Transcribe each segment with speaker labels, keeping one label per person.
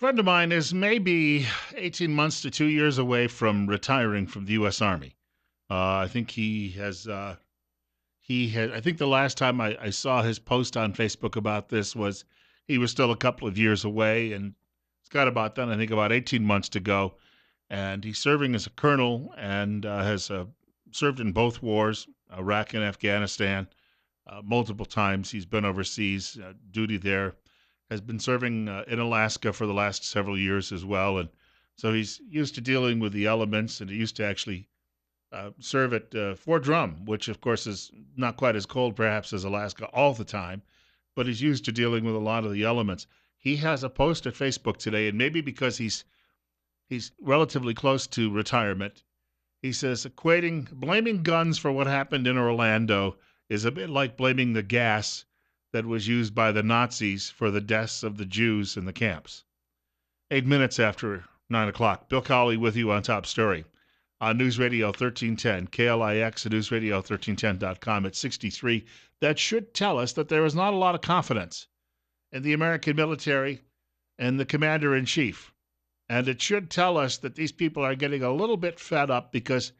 Speaker 1: friend of mine is maybe 18 months to 2 years away from retiring from the U.S. Army. I think I think the last time I saw his post on Facebook about this was he was still a couple of years away, and it's got about done, I think, about 18 months to go. And he's serving as a colonel and has served in both wars, Iraq and Afghanistan. Multiple times he's been overseas, duty there, has been serving in Alaska for the last several years as well. And so he's used to dealing with the elements, and he used to actually serve at Fort Drum, which of course is not quite as cold perhaps as Alaska all the time, but he's used to dealing with a lot of the elements. He has a post at Facebook today, and maybe because he's relatively close to retirement, he says blaming guns for what happened in Orlando is a bit like blaming the gas that was used by the Nazis for the deaths of the Jews in the camps. 8 minutes after 9 o'clock. Bill Colley with you on Top Story on News Radio 1310, KLIX, and newsradio1310.com at 63. That should tell us that there is not a lot of confidence in the American military and the commander-in-chief. And it should tell us that these people are getting a little bit fed up because,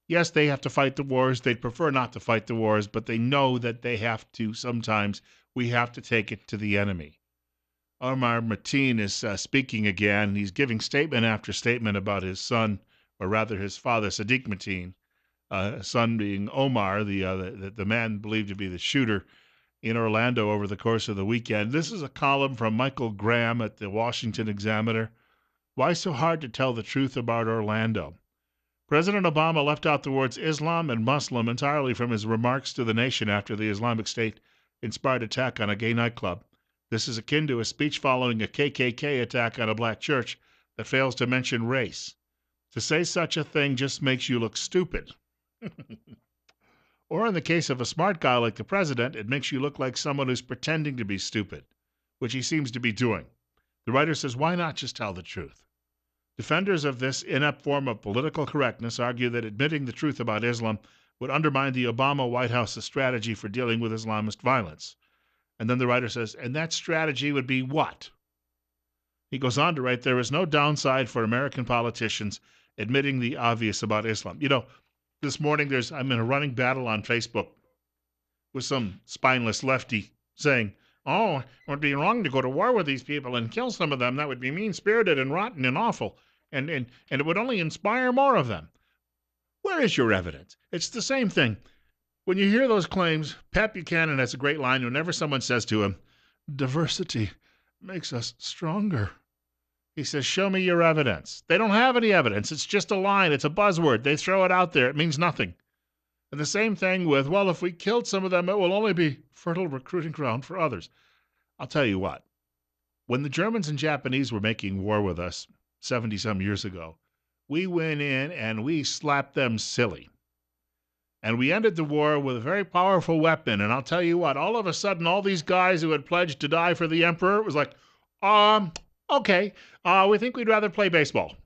Speaker 1: yes, they have to fight the wars. They'd prefer not to fight the wars, but they know that they have to. Sometimes we have to take it to the enemy. Omar Mateen is speaking again. He's giving statement after statement about his son, or rather his father, Sadiq Mateen, son being Omar, the man believed to be the shooter in Orlando over the course of the weekend. This is a column from Michael Graham at the Washington Examiner. Why so hard to tell the truth about Orlando? President Obama left out the words Islam and Muslim entirely from his remarks to the nation after the Islamic State-inspired attack on a gay nightclub. This is akin to a speech following a KKK attack on a black church that fails to mention race. To say such a thing just makes you look stupid. Or in the case of a smart guy like the president, it makes you look like someone who's pretending to be stupid, which he seems to be doing. The writer says, why not just tell the truth? Defenders of this inept form of political correctness argue that admitting the truth about Islam would undermine the Obama White House's strategy for dealing with Islamist violence. And then the writer says, and that strategy would be what? He goes on to write, there is no downside for American politicians admitting the obvious about Islam. You know, this morning I'm in a running battle on Facebook with some spineless lefty saying, oh, it would be wrong to go to war with these people and kill some of them. That would be mean-spirited and rotten and awful. And it would only inspire more of them. Where is your evidence? It's the same thing. When you hear those claims, Pat Buchanan has a great line whenever someone says to him, diversity makes us stronger. He says, show me your evidence. They don't have any evidence. It's just a line. It's a buzzword. They throw it out there. It means nothing. And the same thing with, well, if we killed some of them, it will only be fertile recruiting ground for others. I'll tell you what. When the Germans and Japanese were making war with us 70-some years ago, we went in and we slapped them silly. And we ended the war with a very powerful weapon. And I'll tell you what, all of a sudden, all these guys who had pledged to die for the emperor, it was like, okay, we think we'd rather play baseball.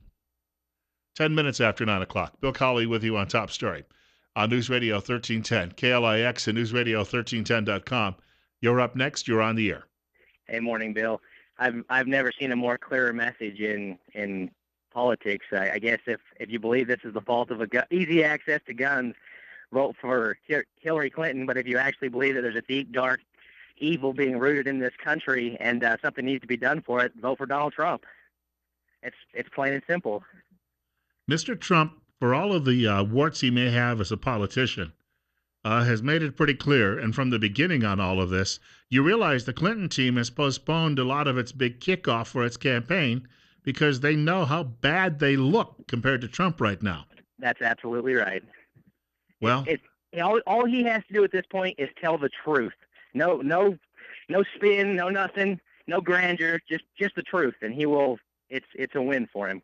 Speaker 1: 10 minutes after 9 o'clock. Bill Colley with you on Top Story on News Radio 1310, KLIX and newsradio1310.com. You're up next. You're on the air.
Speaker 2: Hey, morning, Bill. I've never seen a more clearer message in politics. I guess if you believe this is the fault of easy access to guns, vote for Hillary Clinton. But if you actually believe that there's a deep, dark evil being rooted in this country and something needs to be done for it, vote for Donald Trump. It's plain and simple.
Speaker 1: Mr. Trump, for all of the warts he may have as a politician, has made it pretty clear, and from the beginning on all of this, you realize the Clinton team has postponed a lot of its big kickoff for its campaign because they know how bad they look compared to Trump right now.
Speaker 2: That's absolutely right.
Speaker 1: Well,
Speaker 2: all he has to do at this point is tell the truth. No spin, no nothing, no grandeur, just the truth, and he will. It's a win for him.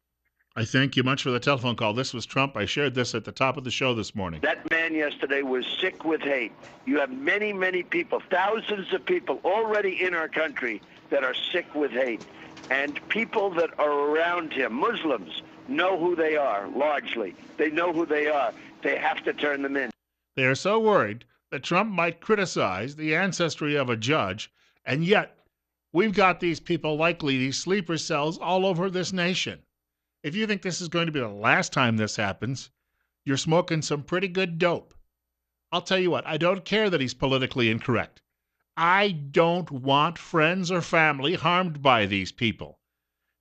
Speaker 1: I thank you much for the telephone call. This was Trump. I shared this at the top of the show this morning.
Speaker 3: That man yesterday was sick with hate. You have many, many people, thousands of people already in our country that are sick with hate. And people that are around him, Muslims, know who they are, largely. They know who they are. They have to turn them in.
Speaker 1: They are so worried that Trump might criticize the ancestry of a judge, and yet We've got these people, likely these sleeper cells, all over this nation. If you think this is going to be the last time this happens, you're smoking some pretty good dope. I'll tell you what, I don't care that he's politically incorrect. I don't want friends or family harmed by these people.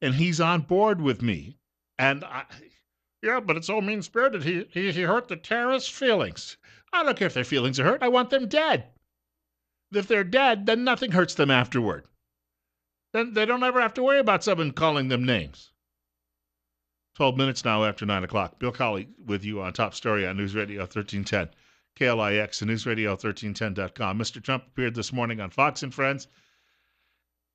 Speaker 1: And he's on board with me. Yeah, but it's all mean-spirited. He hurt the terrorists' feelings. I don't care if their feelings are hurt. I want them dead. If they're dead, then nothing hurts them afterward. Then they don't ever have to worry about someone calling them names. 12 minutes now after 9 o'clock. Bill Colley with you on Top Story on News Radio 1310. KLIX and NewsRadio1310.com. Mr. Trump appeared this morning on Fox and Friends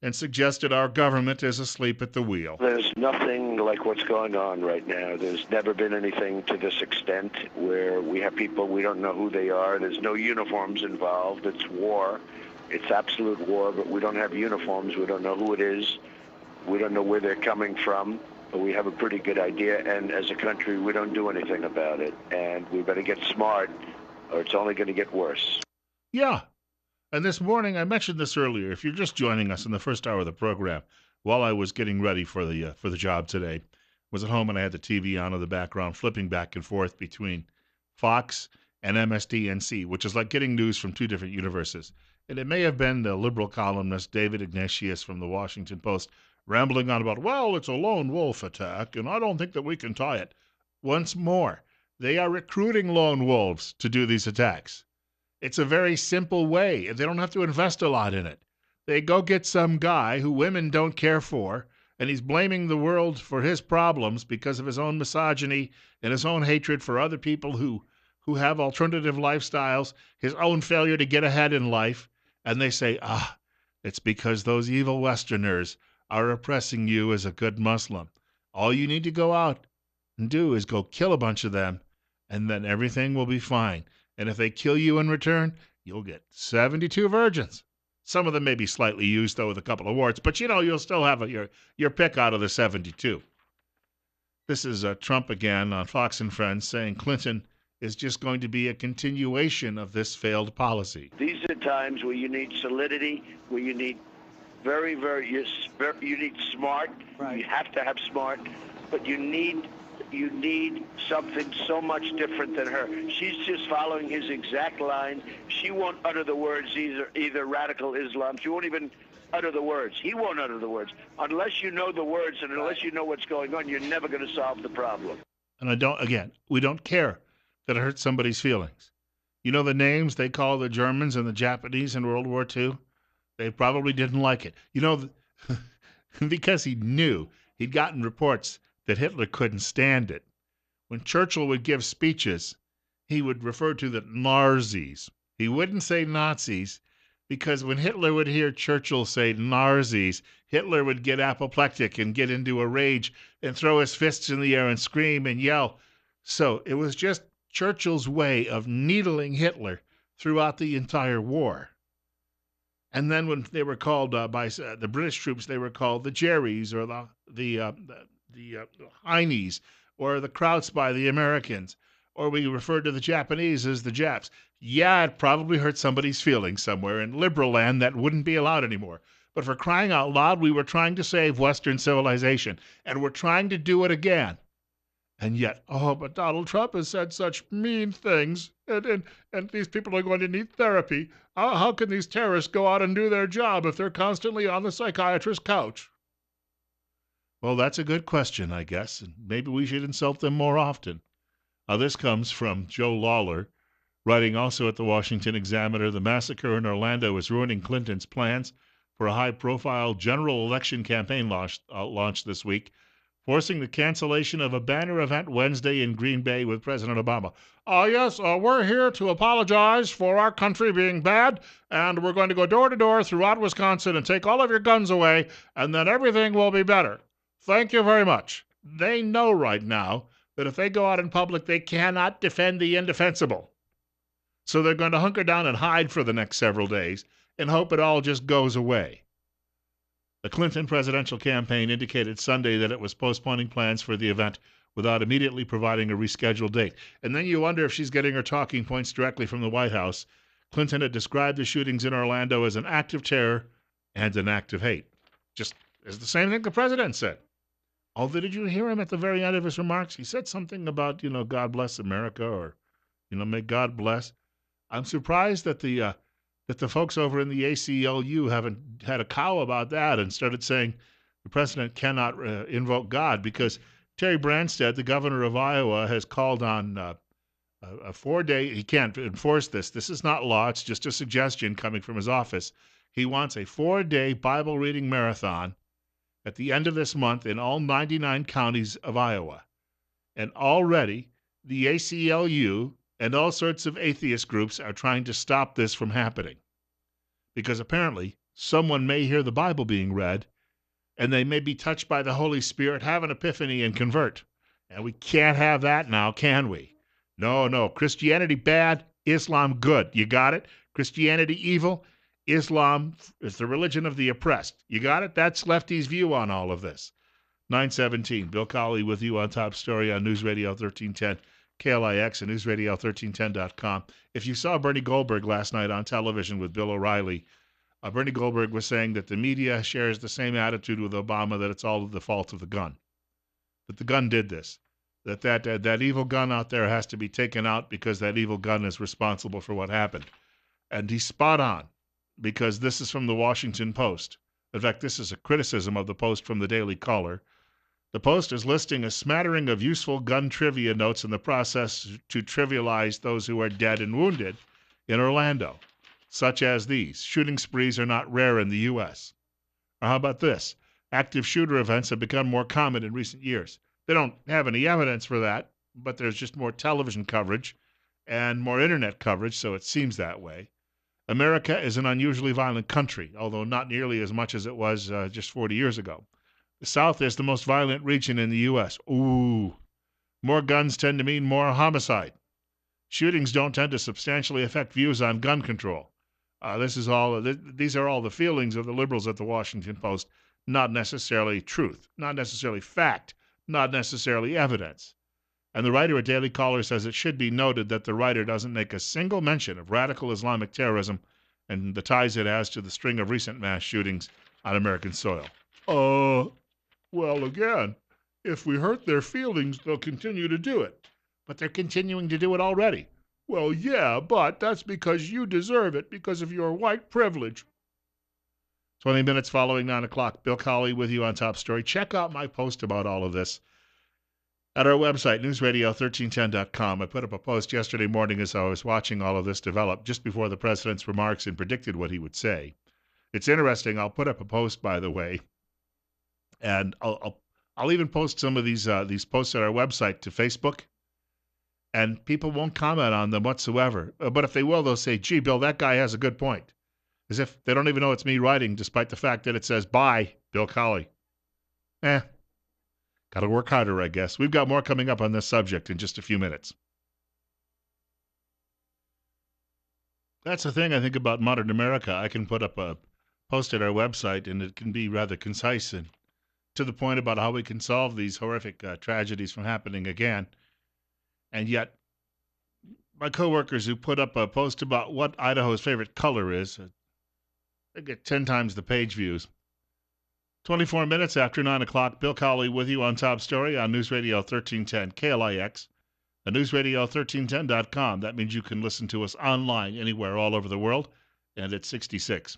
Speaker 1: and suggested our government is asleep at the wheel.
Speaker 3: There's nothing like what's going on right now. There's never been anything to this extent where we have people, we don't know who they are. There's no uniforms involved. It's war. It's absolute war, but we don't have uniforms. We don't know who it is. We don't know where they're coming from. But we have a pretty good idea, and as a country, we don't do anything about it. And we better get smart, or it's only going to get worse.
Speaker 1: Yeah. And this morning, I mentioned this earlier. If you're just joining us in the first hour of the program, while I was getting ready for the job today, was at home and I had the TV on in the background, flipping back and forth between Fox and MSDNC, which is like getting news from two different universes. And it may have been the liberal columnist David Ignatius from the Washington Post rambling on about, well, it's a lone wolf attack, and I don't think that we can tie it. Once more, they are recruiting lone wolves to do these attacks. It's a very simple way. They don't have to invest a lot in it. They go get some guy who women don't care for, and he's blaming the world for his problems because of his own misogyny and his own hatred for other people who have alternative lifestyles, his own failure to get ahead in life. And they say, it's because those evil Westerners are oppressing you as a good Muslim. All you need to go out and do is go kill a bunch of them, and then everything will be fine. And if they kill you in return, you'll get 72 virgins. Some of them may be slightly used, though, with a couple of warts, but you'll still have your pick out of the 72. This is Trump again on Fox and Friends saying Clinton is just going to be a continuation of this failed policy.
Speaker 3: These are times where you need solidity, where you need you need smart. Right. You have to have smart, but you need something so much different than her. She's just following his exact line. She won't utter the words either radical Islam. She won't even utter the words. He won't utter the words. Unless you know the words and unless you know what's going on, you're never going to solve the problem.
Speaker 1: And we don't care that it hurts somebody's feelings. You know the names they call the Germans and the Japanese in World War II? They probably didn't like it. Because he knew. He'd gotten reports that Hitler couldn't stand it. When Churchill would give speeches, he would refer to the Nazis. He wouldn't say Nazis, because when Hitler would hear Churchill say Nazis, Hitler would get apoplectic and get into a rage and throw his fists in the air and scream and yell. So it was just Churchill's way of needling Hitler throughout the entire war. And then when they were called by the British troops, they were called the Jerrys or the Heinies or the Krauts by the Americans, or we referred to the Japanese as the Japs. Yeah, it probably hurt somebody's feelings somewhere in liberal land that wouldn't be allowed anymore. But for crying out loud, we were trying to save Western civilization, and we're trying to do it again. And yet, but Donald Trump has said such mean things, and these people are going to need therapy. How can these terrorists go out and do their job if they're constantly on the psychiatrist's couch? Well, that's a good question, I guess, and maybe we should insult them more often. This comes from Joe Lawler, writing also at the Washington Examiner. The massacre in Orlando is ruining Clinton's plans for a high-profile general election campaign launched this week, forcing the cancellation of a banner event Wednesday in Green Bay with President Obama. Yes, we're here to apologize for our country being bad, and we're going to go door to door throughout Wisconsin and take all of your guns away, and then everything will be better. Thank you very much. They know right now that if they go out in public, they cannot defend the indefensible. So they're going to hunker down and hide for the next several days and hope it all just goes away. The Clinton presidential campaign indicated Sunday that it was postponing plans for the event without immediately providing a rescheduled date. And then you wonder if she's getting her talking points directly from the White House. Clinton had described the shootings in Orlando as an act of terror and an act of hate. Just is the same thing the president said. Although, did you hear him at the very end of his remarks? He said something about, God bless America, or, may God bless. I'm surprised that the folks over in the ACLU haven't had a cow about that and started saying the president cannot invoke God, because Terry Branstad, the governor of Iowa, has called on a 4-day. He can't enforce this. This is not law. It's just a suggestion coming from his office. He wants a 4-day Bible reading marathon at the end of this month in all 99 counties of Iowa. And already the ACLU and all sorts of atheist groups are trying to stop this from happening, because apparently someone may hear the Bible being read and they may be touched by the Holy Spirit, have an epiphany, and convert. And we can't have that now, can we? No. Christianity bad, Islam good. You got it? Christianity evil, Islam is the religion of the oppressed. You got it? That's Lefty's view on all of this. 917, Bill Colley with you on Top Story on News Radio 1310, KLIX, and newsradio1310.com. If you saw Bernie Goldberg last night on television with Bill O'Reilly, Bernie Goldberg was saying that the media shares the same attitude with Obama, that it's all the fault of the gun, that the gun did this, that evil gun out there has to be taken out because that evil gun is responsible for what happened. And he's spot on, because this is from the Washington Post. In fact, this is a criticism of the Post from the Daily Caller. The Post is listing a smattering of useful gun trivia notes in the process to trivialize those who are dead and wounded in Orlando, such as these. Shooting sprees are not rare in the U.S. Or how about this? Active shooter events have become more common in recent years. They don't have any evidence for that, but there's just more television coverage and more internet coverage, so it seems that way. America is an unusually violent country, although not nearly as much as it was just 40 years ago. The South is the most violent region in the U.S. Ooh, more guns tend to mean more homicide. Shootings don't tend to substantially affect views on gun control. These are all the feelings of the liberals at the Washington Post, not necessarily truth, not necessarily fact, not necessarily evidence. And the writer at Daily Caller says it should be noted that the writer doesn't make a single mention of radical Islamic terrorism and the ties it has to the string of recent mass shootings on American soil. Well, again, if we hurt their feelings, they'll continue to do it. But they're continuing to do it already. Well, yeah, but that's because you deserve it because of your white privilege. 20 minutes following 9 o'clock. Bill Colley with you on Top Story. Check out my post about all of this at our website, newsradio1310.com. I put up a post yesterday morning as I was watching all of this develop, just before the president's remarks, and predicted what he would say. It's interesting. I'll put up a post, by the way, and I'll even post some of these posts at our website to Facebook, and people won't comment on them whatsoever. But if they will, they'll say, gee, Bill, that guy has a good point. As if they don't even know it's me writing, despite the fact that it says, bye, Bill Colley. Got to work harder, I guess. We've got more coming up on this subject in just a few minutes. That's the thing I think about modern America. I can put up a post at our website, and it can be rather concise and to the point about how we can solve these horrific tragedies from happening again. And yet, my coworkers who put up a post about what Idaho's favorite color is, they get 10 times the page views. 24 minutes after 9 o'clock, Bill Colley with you on Top Story on News Radio 1310, KLIX, and newsradio1310.com. That means you can listen to us online anywhere all over the world, and it's 66.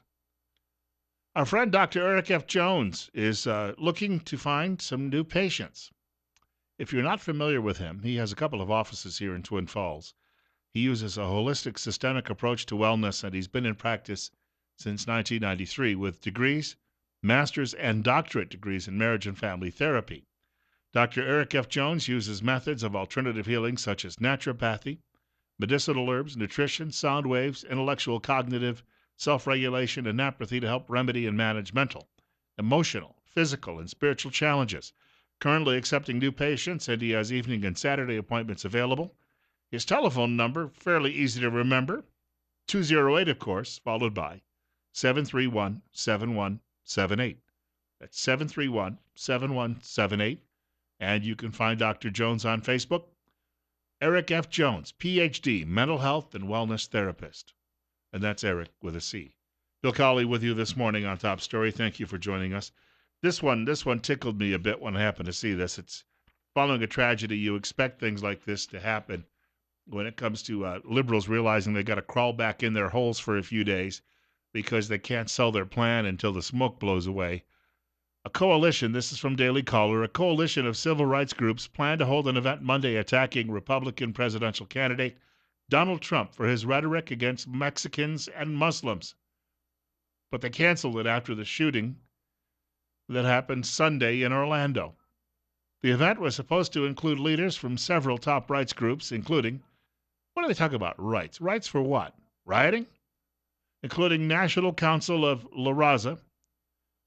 Speaker 1: Our friend Dr. Eric F. Jones is looking to find some new patients. If you're not familiar with him, he has a couple of offices here in Twin Falls. He uses a holistic, systemic approach to wellness, and he's been in practice since 1993 with degrees, master's and doctorate degrees in marriage and family therapy. Dr. Eric F. Jones uses methods of alternative healing such as naturopathy, medicinal herbs, nutrition, sound waves, intellectual, cognitive, self-regulation, and naturopathy to help remedy and manage mental, emotional, physical, and spiritual challenges. Currently accepting new patients, and he has evening and Saturday appointments available. His telephone number, fairly easy to remember, 208, of course, followed by 731-7178. That's 731-7178. And you can find Dr. Jones on Facebook. Eric F. Jones, Ph.D., mental health and wellness therapist. And that's Eric with a C. Bill Colley with you this morning on Top Story. Thank you for joining us. This one tickled me a bit when I happened to see this. It's following a tragedy. You expect things like this to happen when it comes to liberals realizing they got to crawl back in their holes for a few days because they can't sell their plan until the smoke blows away. A coalition, this is from Daily Caller, a coalition of civil rights groups plan to hold an event Monday attacking Republican presidential candidate Donald Trump for his rhetoric against Mexicans and Muslims. But they canceled it after the shooting that happened Sunday in Orlando. The event was supposed to include leaders from several top rights groups, including, what do they talk about? Rights. Rights for what? Rioting? Including National Council of La Raza,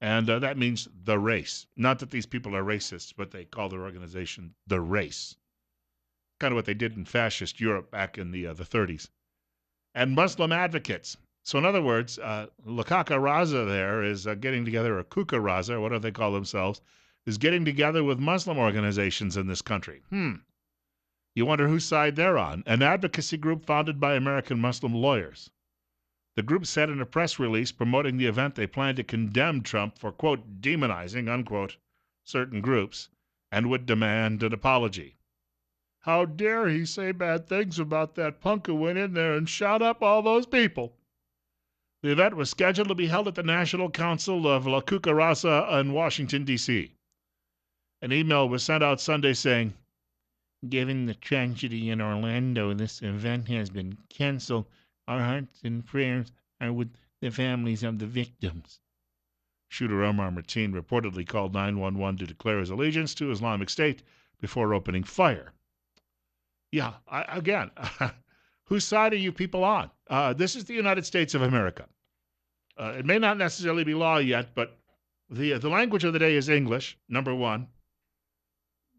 Speaker 1: and that means the race. Not that these people are racists, but they call their organization the race. Kind of what they did in fascist Europe back in the 30s. And Muslim advocates. So in other words, La Caca Raza there is getting together, or Kuka Raza, or whatever they call themselves, is getting together with Muslim organizations in this country. You wonder whose side they're on. An advocacy group founded by American Muslim lawyers. The group said in a press release promoting the event they plan to condemn Trump for, quote, demonizing, unquote, certain groups, and would demand an apology. How dare he say bad things about that punk who went in there and shot up all those people? The event was scheduled to be held at the National Council of La Cuca Raza in Washington, D.C. An email was sent out Sunday saying, given the tragedy in Orlando, this event has been canceled. Our hearts and prayers are with the families of the victims. Shooter Omar Mateen reportedly called 911 to declare his allegiance to Islamic State before opening fire. Yeah, again, whose side are you people on? This is the United States of America. It may not necessarily be law yet, but the language of the day is English, number one.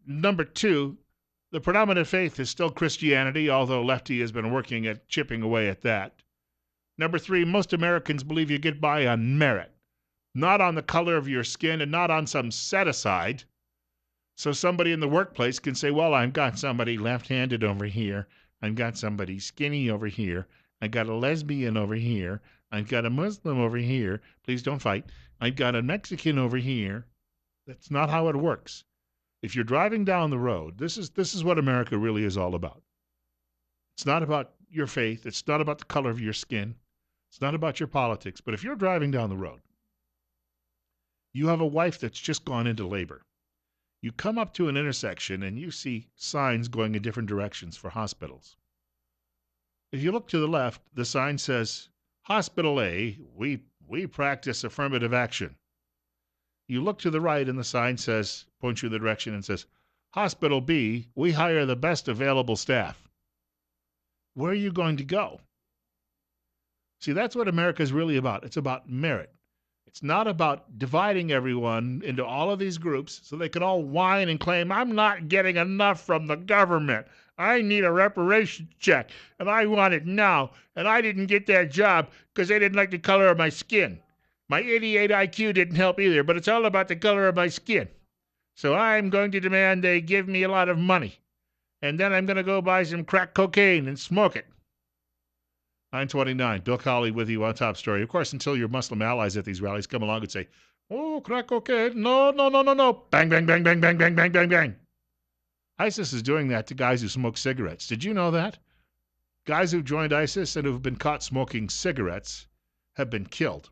Speaker 1: Number two, the predominant faith is still Christianity, although Lefty has been working at chipping away at that. Number three, most Americans believe you get by on merit, not on the color of your skin and not on some set-aside. So somebody in the workplace can say, well, I've got somebody left-handed over here. I've got somebody skinny over here. I've got a lesbian over here. I've got a Muslim over here. Please don't fight. I've got a Mexican over here. That's not how it works. If you're driving down the road, this is what America really is all about. It's not about your faith. It's not about the color of your skin. It's not about your politics. But if you're driving down the road, you have a wife that's just gone into labor. You come up to an intersection and you see signs going in different directions for hospitals. If you look to the left, the sign says, Hospital A, we practice affirmative action. You look to the right and the sign says, points you in the direction and says, Hospital B, we hire the best available staff. Where are you going to go? See, that's what America is really about. It's about merit. It's not about dividing everyone into all of these groups so they can all whine and claim, I'm not getting enough from the government. I need a reparation check, and I want it now. And I didn't get that job because they didn't like the color of my skin. My 88 IQ didn't help either, but it's all about the color of my skin. So I'm going to demand they give me a lot of money. And then I'm going to go buy some crack cocaine and smoke it. 929, Bill Colley with you on Top Story. Of course, until your Muslim allies at these rallies come along and say, oh, crack cocaine. No. Bang, bang, bang, bang, bang, bang, bang, bang, bang. ISIS is doing that to guys who smoke cigarettes. Did you know that? Guys who've joined ISIS and who've been caught smoking cigarettes have been killed.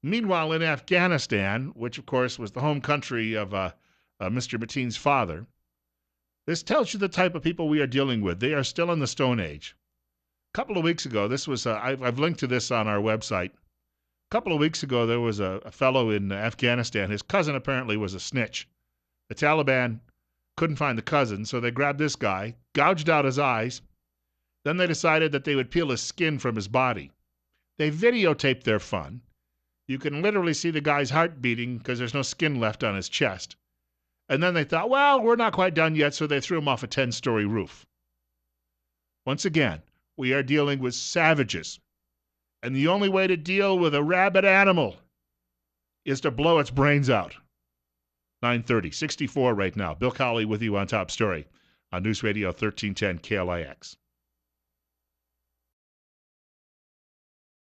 Speaker 1: Meanwhile, in Afghanistan, which, of course, was the home country of Mr. Mateen's father, this tells you the type of people we are dealing with. They are still in the Stone Age. A couple of weeks ago, this was I've linked to this on our website. A couple of weeks ago, there was a fellow in Afghanistan. His cousin apparently was a snitch. The Taliban couldn't find the cousin, so they grabbed this guy, gouged out his eyes. Then they decided that they would peel his skin from his body. They videotaped their fun. You can literally see the guy's heart beating because there's no skin left on his chest. And then they thought, well, we're not quite done yet, so they threw him off a 10-story roof. Once again, we are dealing with savages. And the only way to deal with a rabid animal is to blow its brains out. 9:30, 64 right now. Bill Colley with you on Top Story on News Radio 1310 KLIX.